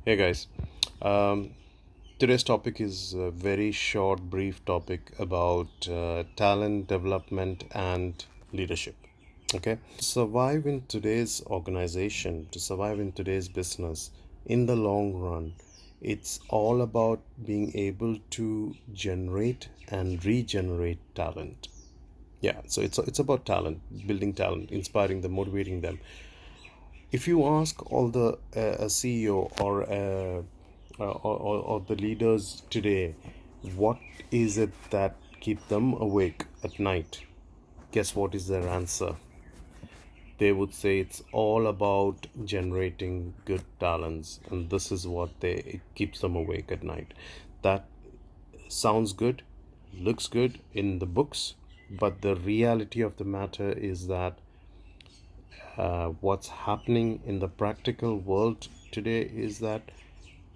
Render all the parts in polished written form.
Hey guys, um, today's topic is a very short, brief topic about talent development and leadership. Okay, survive in today's organization, to survive in today's business, in the long run, it's all about being able to generate and regenerate talent. Yeah, so it's about talent, building talent, inspiring them, motivating them. If you ask all the a CEO or the leaders today, what is it that keep them awake at night? Guess what is their answer? They would say it's all about generating good talents, and this is what they it keeps them awake at night. That sounds good, looks good in the books, but the reality of the matter is that what's happening in the practical world today is that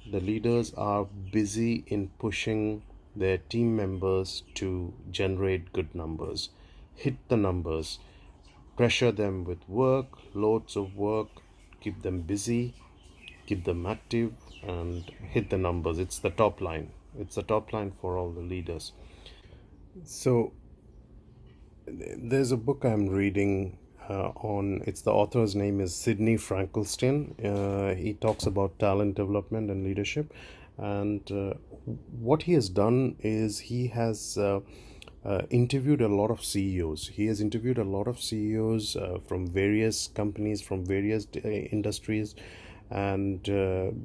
the leaders are busy in pushing their team members to generate good numbers, hit the numbers, pressure them with work, loads of work, keep them busy, keep them active, and hit the numbers. It's the top line. It's the top line for all the leaders. So there's a book I'm reading on. It's the author's name is Sidney Frankelstein. He talks about talent development and leadership, and what he has done is he has interviewed a lot of CEOs. He has interviewed a lot of CEOs from various companies, from various industries, and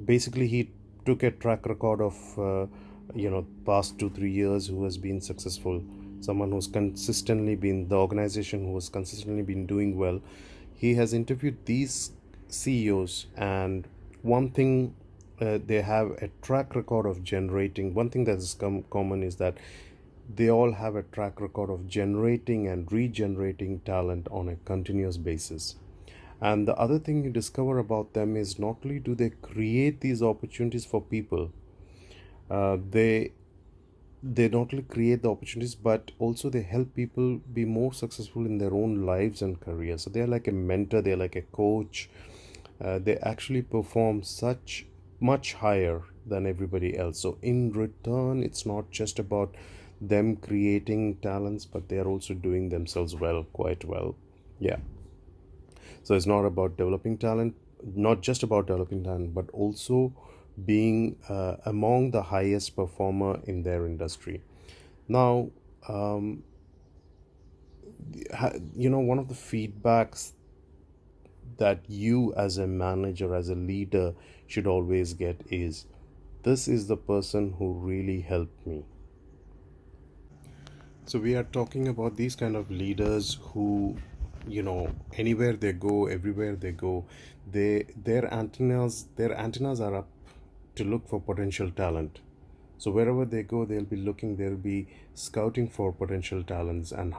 basically he took a track record of past 2 3 years who has been successful, someone who's consistently been the organization who has consistently been doing well. He has interviewed these CEOs, and one thing they have a track record of generating. One thing that is common is that they all have a track record of generating and regenerating talent on a continuous basis. And the other thing you discover about them is not only do they create these opportunities for people, they not only create the opportunities, but also they help people be more successful in their own lives and careers. So they're like a mentor, they're like a coach. They actually perform such much higher than everybody else. So in return, it's not just about them creating talents, but they are also doing themselves well, quite well. Yeah. So it's not about developing talent, not just about developing talent, but also being among the highest performer in their industry. Now, um, one of the feedbacks that you as a manager, as a leader, should always get is, this is the person who really helped me. So we are talking about these kind of leaders who, anywhere they go, everywhere they go, their antennas are up to look for potential talent. So wherever they go, they'll be scouting for potential talents, and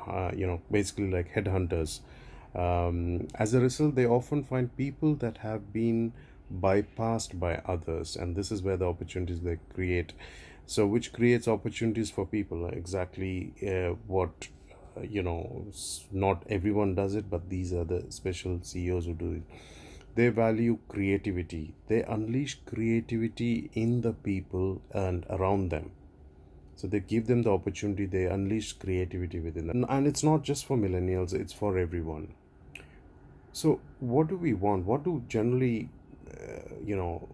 basically like headhunters. As a result, they often find people that have been bypassed by others, and this is where the opportunities they create. So which creates opportunities for people, exactly what not everyone does it, but these are the special CEOs who do it. They value creativity. They unleash creativity in the people and around them. So they give them the opportunity, they unleash creativity within them. And it's not just for millennials, it's for everyone. So what do we want? What do generally, you know,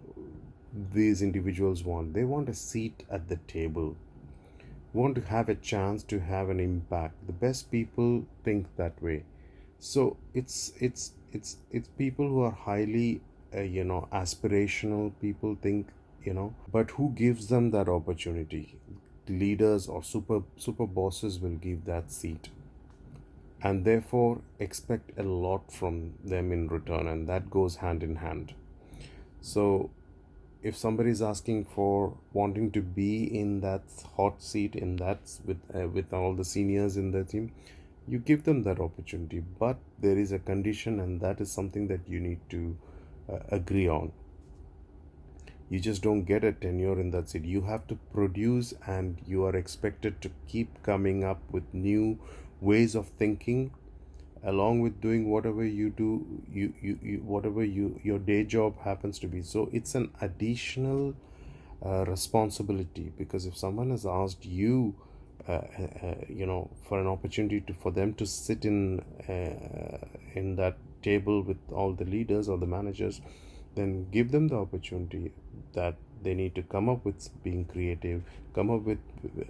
these individuals want? They want a seat at the table, want to have a chance to have an impact. The best people think that way. So it's people who are highly aspirational people think, but who gives them that opportunity? Leaders or super bosses will give that seat, and therefore expect a lot from them in return, and that goes hand in hand. So if somebody is asking for wanting to be in that hot seat, in that with all the seniors in the team, you give them that opportunity, but there is a condition, and that is something that you need to agree on. You just don't get a tenure in that seat. You have to produce, and you are expected to keep coming up with new ways of thinking, along with doing whatever you do, whatever your day job happens to be. So it's an additional responsibility, because if someone has asked you, for an opportunity for them to sit in that table with all the leaders or the managers, then give them the opportunity that they need to come up with being creative, come up with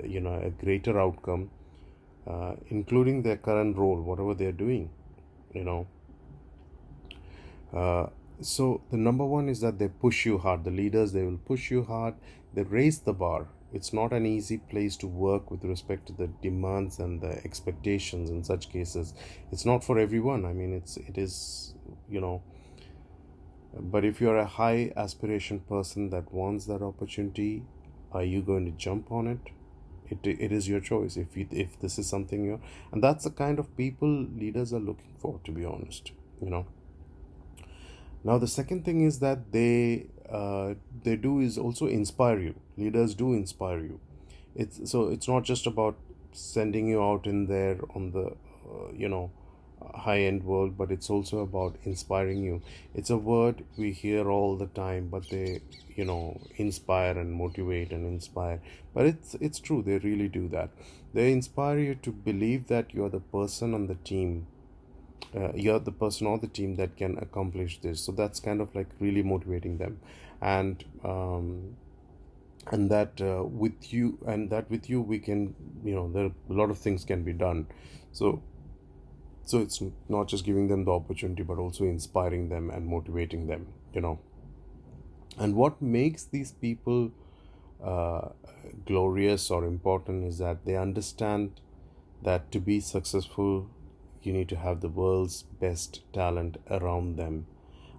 a greater outcome, including their current role, whatever they're doing, you know. Uh, so the number one is that they push you hard. The leaders, they will push you hard. They raise the bar. It's not an easy place to work with respect to the demands and the expectations. In such cases, it's not for everyone. I mean, it is, you know. But if you're a high aspiration person that wants that opportunity, are you going to jump on it? It is your choice. If this is something you're, and that's the kind of people leaders are looking for, to be honest. You know. Now, the second thing is that they do is also inspire you. Leaders do inspire you. It's not just about sending you out in there on the high end world, but it's also about inspiring you. It's a word we hear all the time, but they inspire and motivate and inspire. But it's true. They really do that. They inspire you to believe that you're the person on the team, you're the person or the team that can accomplish this. So that's kind of like really motivating them. And um, and that with you we can, there a lot of things can be done. So so it's not just giving them the opportunity, but also inspiring them and motivating them, and what makes these people uh, glorious or important is that they understand that to be successful, you need to have the world's best talent around them,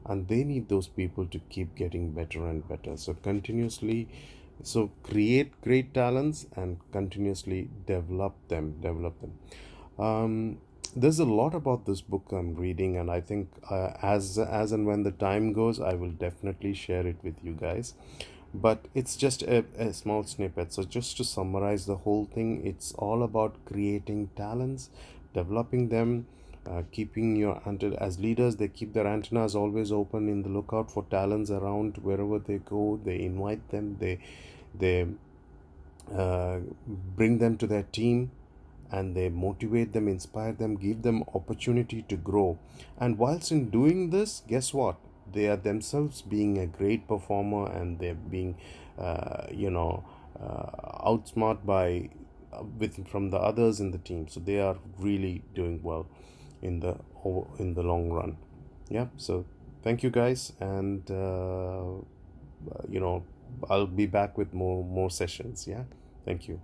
and they need those people to keep getting better and better. So continuously, so create great talents and continuously develop them. There's a lot about this book I'm reading, and I think as and when the time goes, I will definitely share it with you guys. But it's just a small snippet. So just to summarize the whole thing, it's all about creating talents, developing them, keeping your antenna. As leaders, they keep their antennas always open in the lookout for talents around wherever they go. They invite them. They uh, bring them to their team, and they motivate them, inspire them, give them opportunity to grow. And whilst in doing this, guess what? They are themselves being a great performer, and they're being, outsmart by with from the others in the team. So they are really doing well in the long run. Yeah. So thank you guys, and you know, I'll be back with more sessions. Yeah. Thank you.